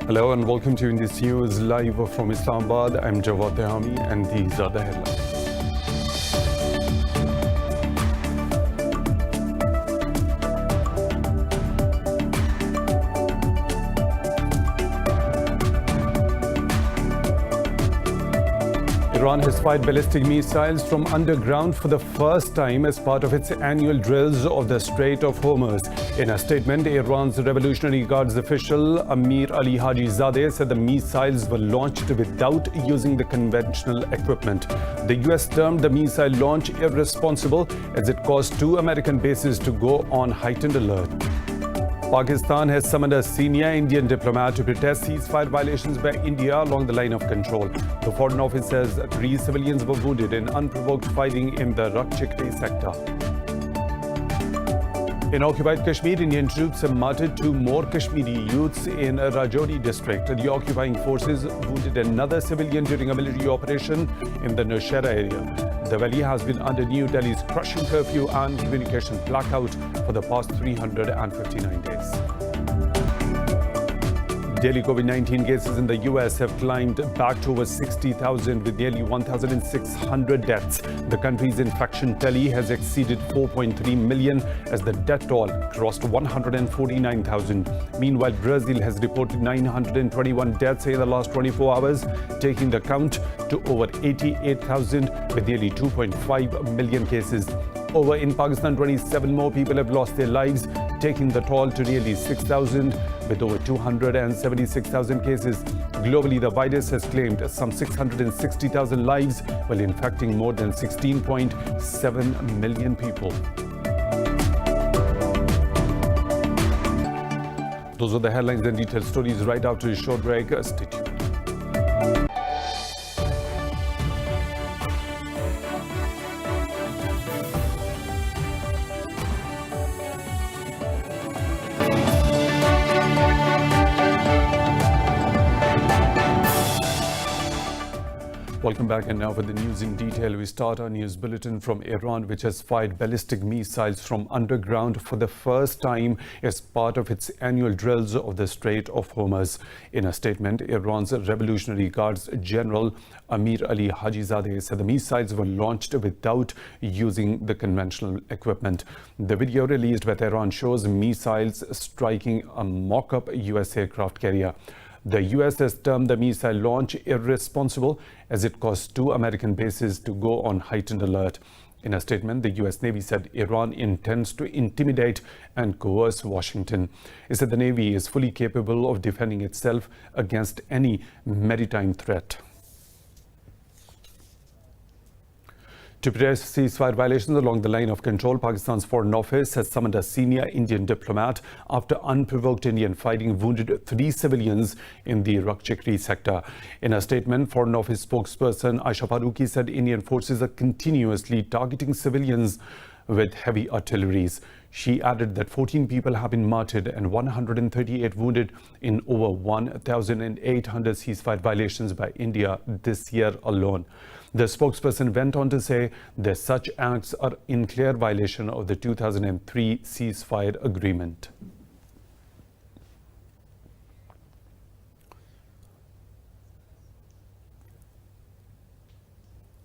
Hello and welcome to Indus News live from Islamabad. I'm GOVT and these are the headlines. Iran has fired ballistic missiles from underground for the first time as part of its annual drills of the Strait of Hormuz. In a statement, Iran's Revolutionary Guards official Amir Ali Hajizadeh said the missiles were launched without using the conventional equipment. The US termed the missile launch irresponsible as it caused 2 American bases to go on heightened alert. Pakistan has summoned a senior Indian diplomat to protest ceasefire violations by India along the line of control. The Foreign Office says 3 civilians were wounded in unprovoked fighting in the Rakchakri sector. In occupied Kashmir, Indian troops have martyred 2 more Kashmiri youths in Rajouri district. The occupying forces wounded another civilian during a military operation in the Nowshera area. The valley has been under New Delhi's crushing curfew and communication blackout for the past 359 days. Daily COVID-19 cases in the US have climbed back to over 60,000 with nearly 1,600 deaths. The country's infection tally has exceeded 4.3 million as the death toll crossed 149,000. Meanwhile, Brazil has reported 921 deaths in the last 24 hours, taking the count to over 88,000 with nearly 2.5 million cases. Over in Pakistan, 27 more people have lost their lives, taking the toll to nearly 6,000 with over 276,000 cases. Globally, the virus has claimed some 660,000 lives while infecting more than 16.7 million people. Those are the headlines and detailed stories right after a short break. Stay tuned. Welcome back, and now for the news in detail. We start our news bulletin from Iran, which has fired ballistic missiles from underground for the first time as part of its annual drills of the Strait of Hormuz. In a statement, Iran's Revolutionary Guards General Amir Ali Hajizadeh said the missiles were launched without using the conventional equipment. The video released by Tehran shows missiles striking a mock-up US aircraft carrier. The US has termed the missile launch irresponsible as it caused 2 American bases to go on heightened alert. In a statement, the US Navy said Iran intends to intimidate and coerce Washington. It said the Navy is fully capable of defending itself against any maritime threat. To protest ceasefire violations along the line of control, Pakistan's Foreign Office has summoned a senior Indian diplomat after unprovoked Indian fighting wounded 3 civilians in the Rakchakri sector. In a statement, Foreign Office spokesperson Aisha Faruqi said Indian forces are continuously targeting civilians with heavy artilleries. She added that 14 people have been martyred and 138 wounded in over 1,800 ceasefire violations by India this year alone. The spokesperson went on to say that such acts are in clear violation of the 2003 ceasefire agreement.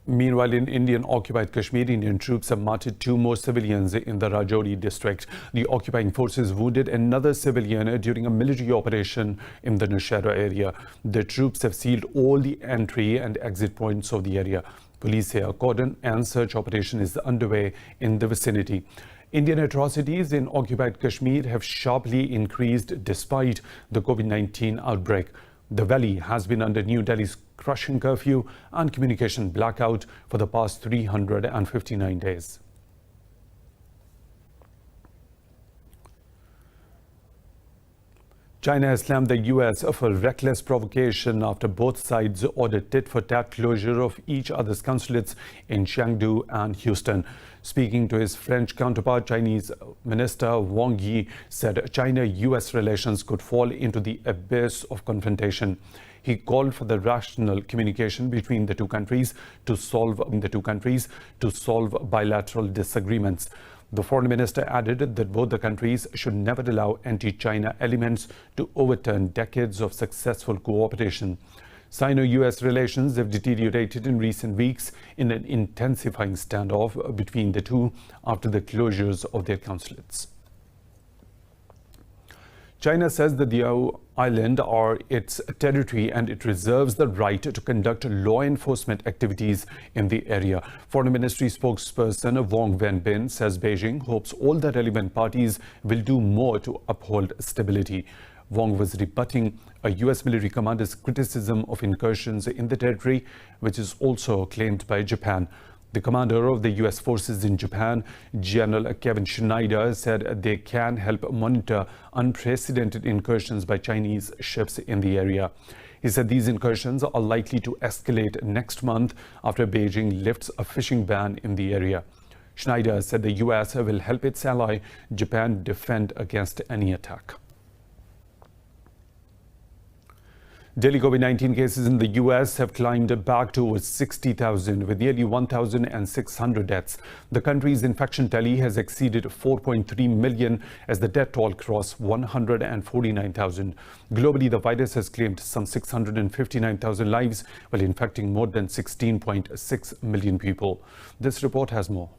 Meanwhile, in Indian-occupied Kashmir, Indian troops have martyred 2 more civilians in the Rajouri district. The occupying forces wounded another civilian during a military operation in the Nowshera area. The troops have sealed all the entry and exit points of the area. Police say a cordon and search operation is underway in the vicinity. Indian atrocities in occupied Kashmir have sharply increased despite the COVID-19 outbreak. The valley has been under New Delhi's crushing curfew and communication blackout for the past 359 days. China has slammed the US for reckless provocation after both sides ordered tit-for-tat closure of each other's consulates in Chengdu and Houston. Speaking to his French counterpart, Chinese Minister Wang Yi said China-US relations could fall into the abyss of confrontation. He called for the rational communication between the two countries to solve bilateral disagreements. The foreign minister added that both the countries should never allow anti-China elements to overturn decades of successful cooperation. Sino-US relations have deteriorated in recent weeks in an intensifying standoff between the two after the closures of their consulates. China says that the island are its territory and it reserves the right to conduct law enforcement activities in the area. Foreign Ministry spokesperson Wang Wenbin says Beijing hopes all the relevant parties will do more to uphold stability. Wang was rebutting a US military commander's criticism of incursions in the territory, which is also claimed by Japan. The commander of the US forces in Japan, General Kevin Schneider, said they can help monitor unprecedented incursions by Chinese ships in the area. He said these incursions are likely to escalate next month after Beijing lifts a fishing ban in the area. Schneider said the US will help its ally, Japan, defend against any attack. Daily COVID-19 cases in the US have climbed back to over 60,000 with nearly 1,600 deaths. The country's infection tally has exceeded 4.3 million as the death toll crossed 149,000. Globally, the virus has claimed some 659,000 lives while infecting more than 16.6 million people. This report has more.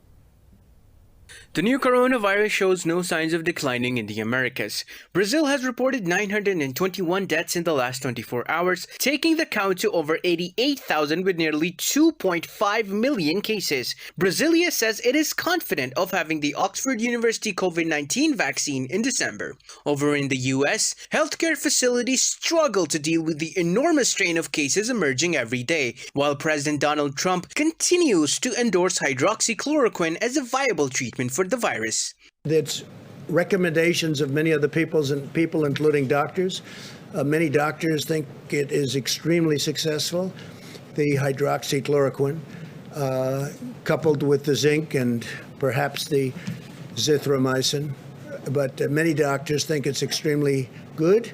The new coronavirus shows no signs of declining in the Americas. Brazil has reported 921 deaths in the last 24 hours, taking the count to over 88,000 with nearly 2.5 million cases. Brasilia says it is confident of having the Oxford University COVID-19 vaccine in December. Over in the US, healthcare facilities struggle to deal with the enormous strain of cases emerging every day, while President Donald Trump continues to endorse hydroxychloroquine as a viable treatment for the virus. It's recommendations of many other people, including doctors. Many doctors think it is extremely successful. The hydroxychloroquine, coupled with the zinc and perhaps the zithromycin. But many doctors think it's extremely good,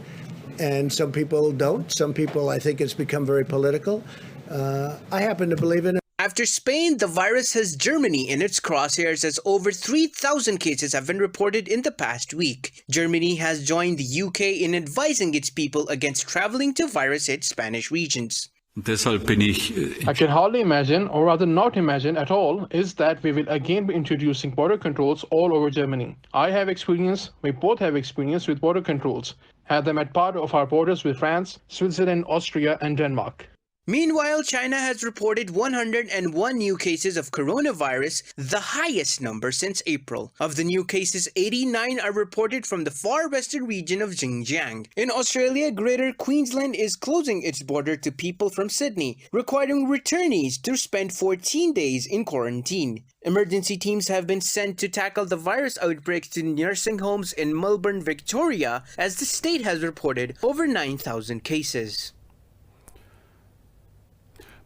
and some people don't. Some people, I think it's become very political. I happen to believe in it. After Spain, the virus has Germany in its crosshairs as over 3,000 cases have been reported in the past week. Germany has joined the UK in advising its people against traveling to virus-hit Spanish regions. I can hardly imagine, or rather not imagine at all, is that we will again be introducing border controls all over Germany. I have experience, we both have experience with border controls. Had them at part of our borders with France, Switzerland, Austria and Denmark. Meanwhile, China has reported 101 new cases of coronavirus, the highest number since April. Of the new cases, 89 are reported from the far western region of Xinjiang. In Australia, Greater Queensland is closing its border to people from Sydney, requiring returnees to spend 14 days in quarantine. Emergency teams have been sent to tackle the virus outbreak to nursing homes in Melbourne, Victoria, as the state has reported over 9,000 cases.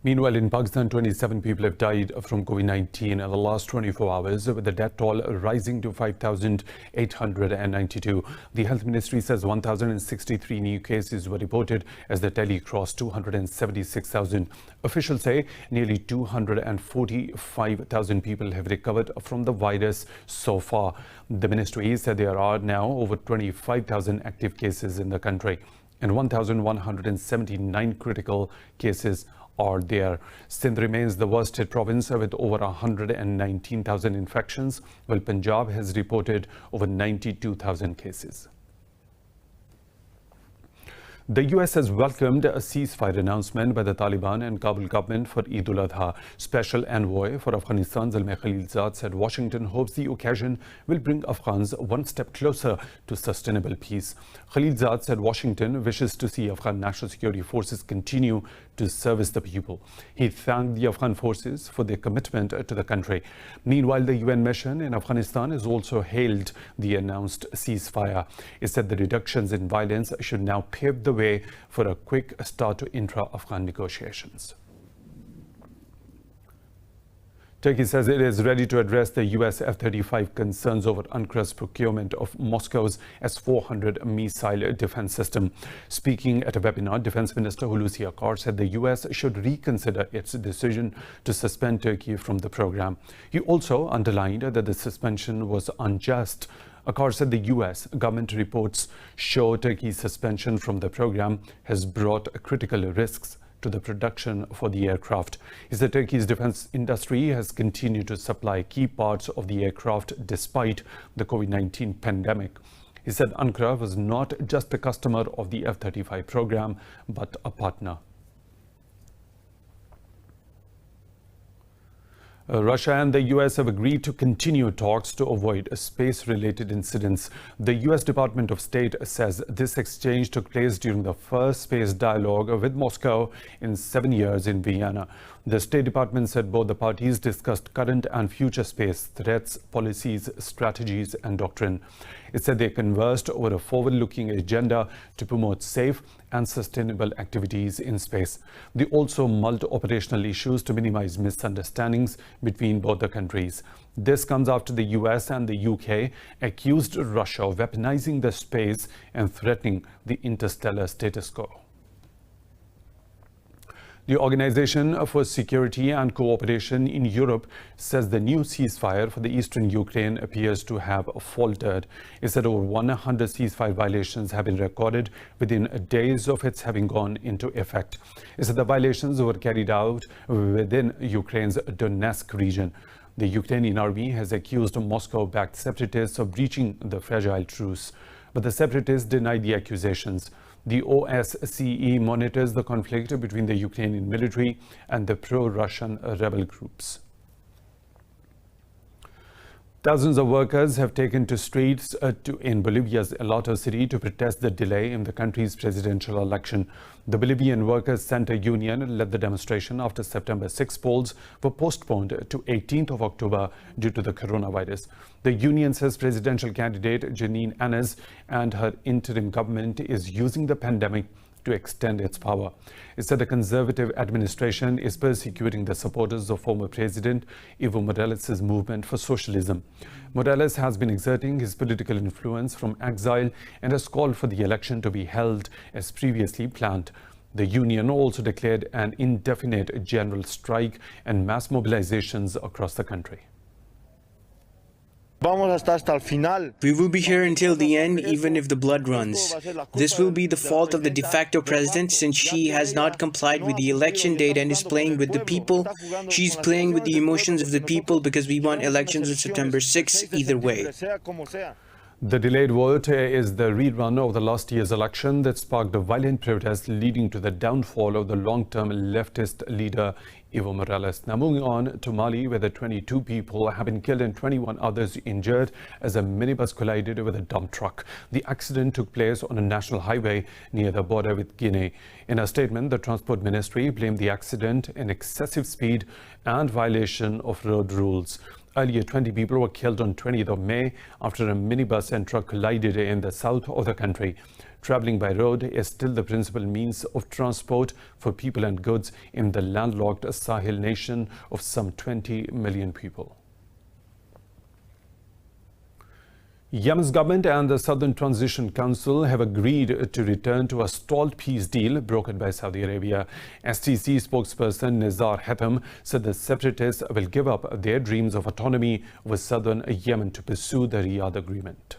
Meanwhile, in Pakistan, 27 people have died from COVID-19 in the last 24 hours, with the death toll rising to 5,892. The health ministry says 1,063 new cases were reported as the tally crossed 276,000. Officials say nearly 245,000 people have recovered from the virus so far. The ministry said there are now over 25,000 active cases in the country and 1,179 critical cases are there. Sindh remains the worst hit province with over 119,000 infections, while Punjab has reported over 92,000 cases. The US has welcomed a ceasefire announcement by the Taliban and Kabul government for Eid al-Adha. Special envoy for Afghanistan, Zalmay Khalilzad, said Washington hopes the occasion will bring Afghans one step closer to sustainable peace. Khalilzad said Washington wishes to see Afghan national security forces continue to service the people. He thanked the Afghan forces for their commitment to the country. Meanwhile, the UN mission in Afghanistan has also hailed the announced ceasefire. It said the reductions in violence should now pave the way for a quick start to intra-Afghan negotiations. Turkey says it is ready to address the US F-35 concerns over Ankara's procurement of Moscow's S-400 missile defense system. Speaking at a webinar, Defense Minister Hulusi Akar said the US should reconsider its decision to suspend Turkey from the program. He also underlined that the suspension was unjust. Akar said the US government reports show Turkey's suspension from the program has brought critical risks to the production for the aircraft. He said Turkey's defense industry has continued to supply key parts of the aircraft despite the COVID-19 pandemic. He said Ankara was not just a customer of the F-35 program, but a partner. Russia and the US have agreed to continue talks to avoid space-related incidents. The US Department of State says this exchange took place during the first space dialogue with Moscow in 7 years in Vienna. The State Department said both the parties discussed current and future space threats, policies, strategies, and doctrine. It said they conversed over a forward-looking agenda to promote safe and sustainable activities in space. They also mulled operational issues to minimize misunderstandings between both the countries. This comes after the US and the UK accused Russia of weaponizing the space and threatening the interstellar status quo. The Organization for Security and Cooperation in Europe says the new ceasefire for the eastern Ukraine appears to have faltered. It said over 100 ceasefire violations have been recorded within days of its having gone into effect. It said the violations were carried out within Ukraine's Donetsk region. The Ukrainian army has accused Moscow-backed separatists of breaching the fragile truce, but the separatists denied the accusations. The OSCE monitors the conflict between the Ukrainian military and the pro-Russian rebel groups. Thousands of workers have taken to streets in Bolivia's Eloto city to protest the delay in the country's presidential election. The Bolivian Workers' Center Union led the demonstration after September 6 polls were postponed to 18th of October due to the coronavirus. The union says presidential candidate Janine Áñez and her interim government is using the pandemic to extend its power. It said the conservative administration is persecuting the supporters of former President Evo Morales' movement for socialism. Morales has been exerting his political influence from exile and has called for the election to be held as previously planned. The union also declared an indefinite general strike and mass mobilizations across the country. We will be here until the end, even if the blood runs. This will be the fault of the de facto president, since she has not complied with the election date and is playing with the people. She's playing with the emotions of the people because we want elections on September 6 either way. The delayed vote is the rerun of the last year's election that sparked a violent protest leading to the downfall of the long-term leftist leader Evo Morales. Now moving on to Mali, where the 22 people have been killed and 21 others injured as a minibus collided with a dump truck. The accident took place on a national highway near the border with Guinea. In a statement, the Transport Ministry blamed the accident on excessive speed and violation of road rules. Earlier, 20 people were killed on 20th of May after a minibus and truck collided in the south of the country. Traveling by road is still the principal means of transport for people and goods in the landlocked Sahel nation of some 20 million people. Yemen's government and the Southern Transition Council have agreed to return to a stalled peace deal brokered by Saudi Arabia. STC spokesperson Nizar Haitham said the separatists will give up their dreams of autonomy with southern Yemen to pursue the Riyadh agreement.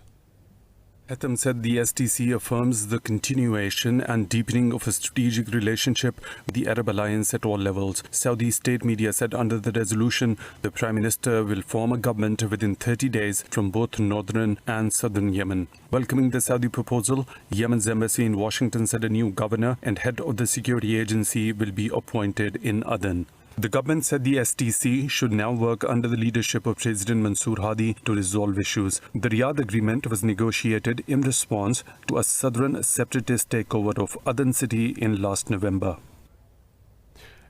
Haitham said the STC affirms the continuation and deepening of a strategic relationship with the Arab alliance at all levels. Saudi state media said under the resolution, the Prime Minister will form a government within 30 days from both northern and southern Yemen. Welcoming the Saudi proposal, Yemen's embassy in Washington said a new governor and head of the security agency will be appointed in Aden. The government said the STC should now work under the leadership of President Mansour Hadi to resolve issues. The Riyadh agreement was negotiated in response to a southern separatist takeover of Aden city in last November.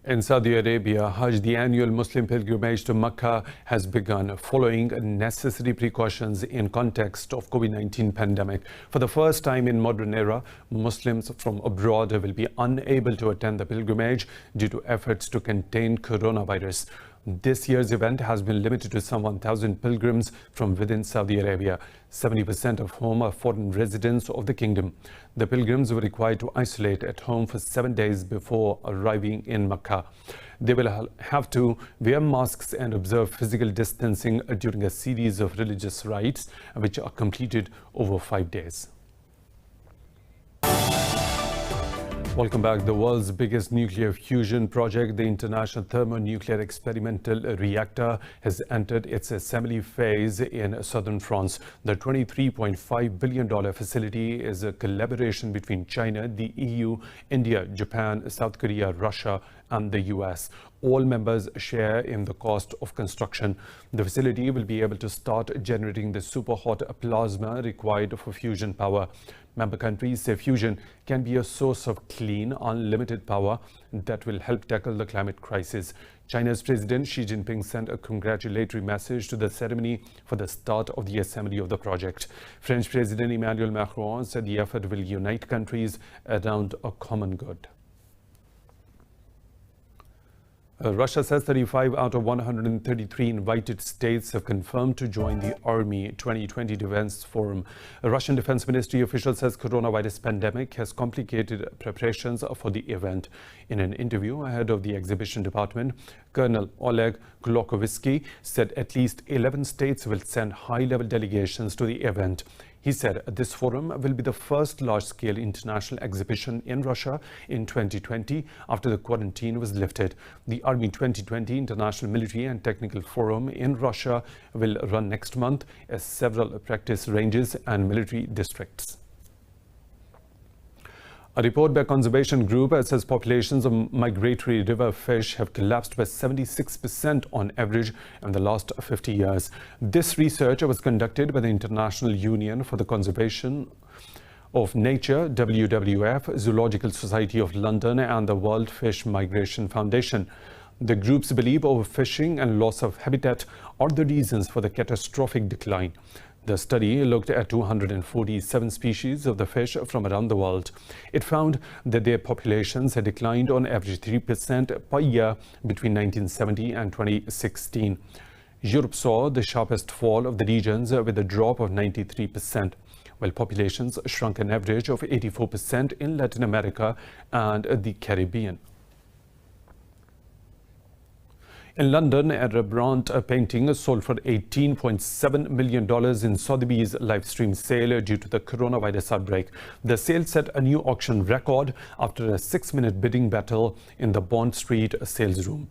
In Saudi Arabia, Hajj, the annual Muslim pilgrimage to Mecca, has begun following necessary precautions in context of COVID-19 pandemic. For the first time in modern era, Muslims from abroad will be unable to attend the pilgrimage due to efforts to contain coronavirus. This year's event has been limited to some 1,000 pilgrims from within Saudi Arabia, 70% of whom are foreign residents of the kingdom. The pilgrims were required to isolate at home for 7 days before arriving in Mecca. They will have to wear masks and observe physical distancing during a series of religious rites, which are completed over 5 days. Welcome back. The world's biggest nuclear fusion project, the International Thermonuclear Experimental Reactor, has entered its assembly phase in southern France. The $23.5 billion facility is a collaboration between China, the EU, India, Japan, South Korea, Russia, and the US. All members share in the cost of construction. The facility will be able to start generating the superhot plasma required for fusion power. Member countries say fusion can be a source of clean, unlimited power that will help tackle the climate crisis. China's President Xi Jinping sent a congratulatory message to the ceremony for the start of the assembly of the project. French President Emmanuel Macron said the effort will unite countries around a common good. Russia says 35 out of 133 invited states have confirmed to join the Army 2020 Defense Forum. A Russian Defense Ministry official says coronavirus pandemic has complicated preparations for the event. In an interview ahead of the exhibition department, Colonel Oleg Glokhovsky said at least 11 states will send high-level delegations to the event. He said this forum will be the first large-scale international exhibition in Russia in 2020 after the quarantine was lifted. The Army 2020 International Military and Technical Forum in Russia will run next month as several practice ranges and military districts. A report by conservation group says populations of migratory river fish have collapsed by 76% on average in the last 50 years. This research was conducted by the International Union for the Conservation of Nature, WWF, Zoological Society of London, and the World Fish Migration Foundation. The groups believe overfishing and loss of habitat are the reasons for the catastrophic decline. The study looked at 247 species of the fish from around the world. It found that their populations had declined on average 3% per year between 1970 and 2016. Europe saw the sharpest fall of the regions with a drop of 93%, while populations shrunk an average of 84% in Latin America and the Caribbean. In London, a Rembrandt painting sold for $18.7 million in Sotheby's live stream sale due to the coronavirus outbreak. The sale set a new auction record after a 6-minute bidding battle in the Bond Street sales room.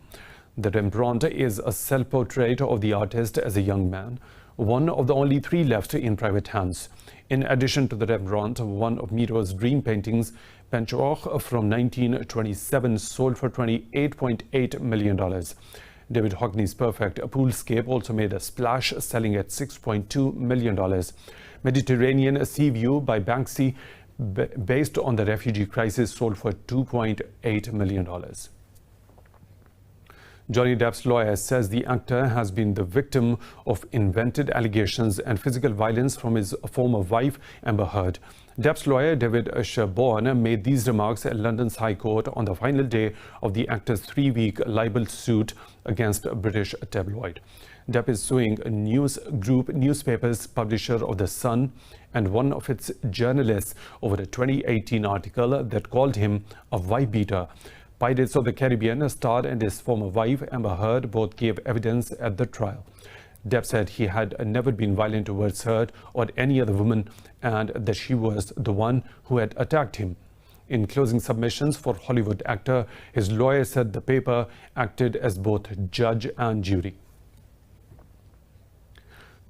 The Rembrandt is a self-portrait of the artist as a young man, one of the only 3 left in private hands. In addition to the Rembrandt, one of Miro's dream paintings, Penchoch from 1927, sold for $28.8 million. David Hockney's Perfect Poolscape also made a splash, selling at $6.2 million. Mediterranean Sea View by Banksy, based on the refugee crisis, sold for $2.8 million. Johnny Depp's lawyer says the actor has been the victim of invented allegations and physical violence from his former wife, Amber Heard. Depp's lawyer, David Sherborne, made these remarks at London's High Court on the final day of the actor's 3-week libel suit against a British tabloid. Depp is suing News Group Newspapers, publisher of The Sun, and one of its journalists over a 2018 article that called him a wife-beater. Pirates of the Caribbean star and his former wife, Amber Heard, both gave evidence at the trial. Depp said he had never been violent towards Heard or any other woman, and that she was the one who had attacked him. In closing submissions for Hollywood actor, his lawyer said the paper acted as both judge and jury.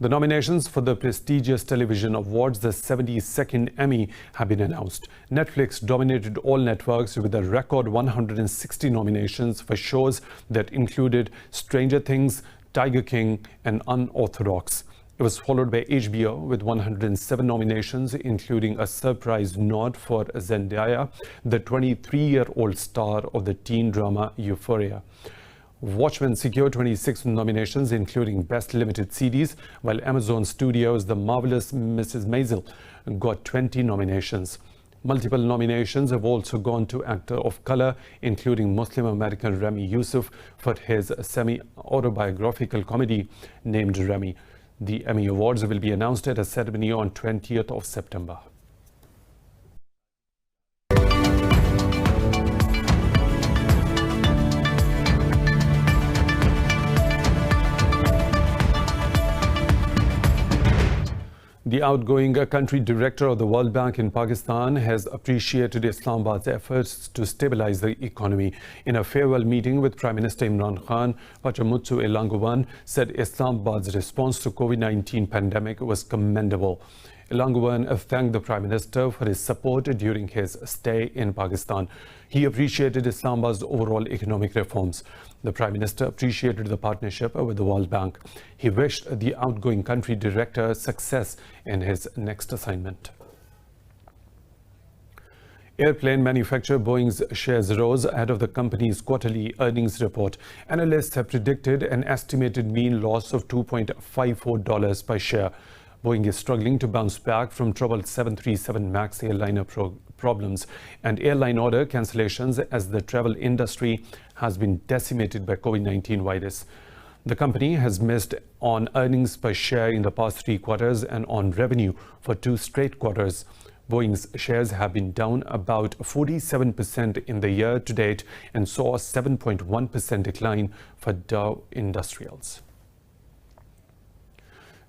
The nominations for the prestigious television awards, the 72nd Emmy, have been announced. Netflix dominated all networks with a record 160 nominations for shows that included Stranger Things, Tiger King, and Unorthodox. It was followed by HBO with 107 nominations, including a surprise nod for Zendaya, the 23-year-old star of the teen drama Euphoria. Watchmen secured 26 nominations, including Best Limited Series, while Amazon Studios' The Marvelous Mrs. Maisel got 20 nominations. Multiple nominations have also gone to actor of color, including Muslim American Remy Youssef for his semi-autobiographical comedy named Remy. The Emmy Awards will be announced at a ceremony on 20th of September. The outgoing country director of the World Bank in Pakistan has appreciated Islamabad's efforts to stabilize the economy. In a farewell meeting with Prime Minister Imran Khan, Pachamuthu Elangovan said Islamabad's response to COVID-19 pandemic was commendable. Elangovan thanked the Prime Minister for his support during his stay in Pakistan. He appreciated Islamabad's overall economic reforms. The Prime Minister appreciated the partnership with the World Bank. He wished the outgoing country director success in his next assignment. Airplane manufacturer Boeing's shares rose ahead of the company's quarterly earnings report. Analysts have predicted an estimated mean loss of $2.54 per share. Boeing is struggling to bounce back from troubled 737 MAX airliner problems and airline order cancellations as the travel industry has been decimated by COVID-19 virus. The company has missed on earnings per share in the past 3 quarters and on revenue for 2 straight quarters. Boeing's shares have been down about 47% in the year to date and saw a 7.1% decline for Dow Industrials.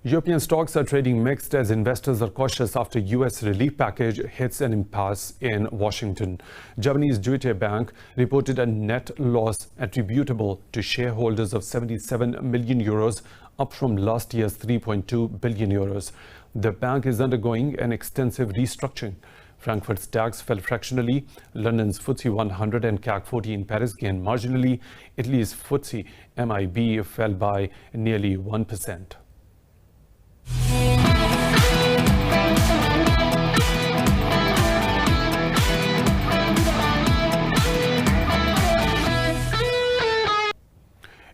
European stocks are trading mixed as investors are cautious after US relief package hits an impasse in Washington. Germany's Deutsche Bank reported a net loss attributable to shareholders of 77 million euros, up from last year's 3.2 billion euros. The bank is undergoing an extensive restructuring. Frankfurt's DAX fell fractionally. London's FTSE 100 and CAC 40 in Paris gained marginally. Italy's FTSE MIB fell by nearly 1%.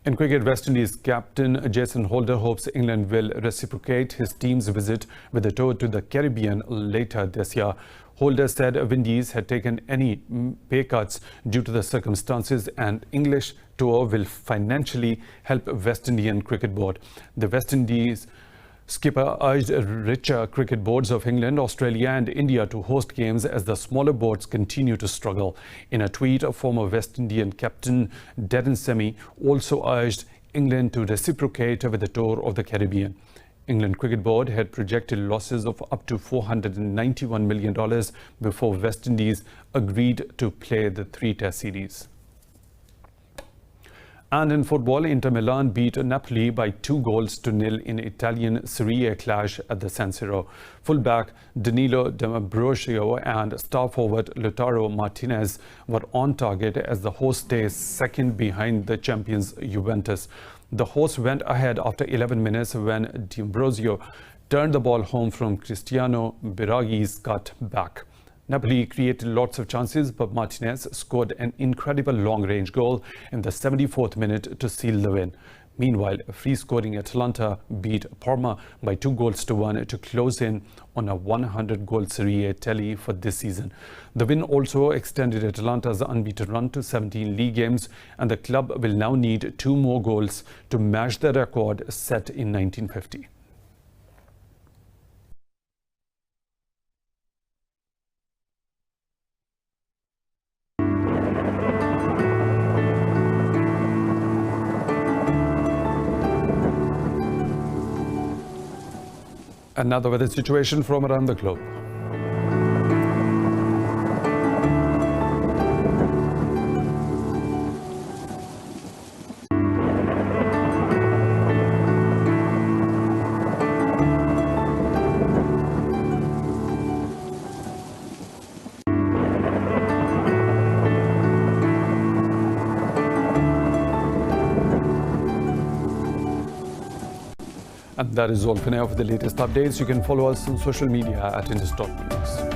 In cricket, West Indies captain Jason Holder hopes England will reciprocate his team's visit with a tour to the Caribbean later this year. Holder said Windies had taken any pay cuts due to the circumstances and English tour will financially help West Indian Cricket Board. The West Indies skipper urged richer cricket boards of England, Australia and India to host games as the smaller boards continue to struggle. In a tweet, former West Indian captain Darren Semi also urged England to reciprocate with a tour of the Caribbean. England Cricket Board had projected losses of up to $491 million before West Indies agreed to play the 3-test series. And in football, Inter Milan beat Napoli by 2-0 in Italian Serie A clash at the San Siro. Fullback Danilo D'Ambrosio and star forward Lautaro Martinez were on target as the host stays second behind the champions Juventus. The hosts went ahead after 11 minutes when D'Ambrosio turned the ball home from Cristiano Biraghi's cut back. Napoli created lots of chances, but Martinez scored an incredible long-range goal in the 74th minute to seal the win. Meanwhile, free-scoring Atalanta beat Parma by 2-1 to close in on a 100-goal Serie A tally for this season. The win also extended Atalanta's unbeaten run to 17 league games, and the club will now need 2 more goals to match the record set in 1950. Another weather situation from around the globe. And that is all for now. For the latest updates, you can follow us on social media at Indus.News.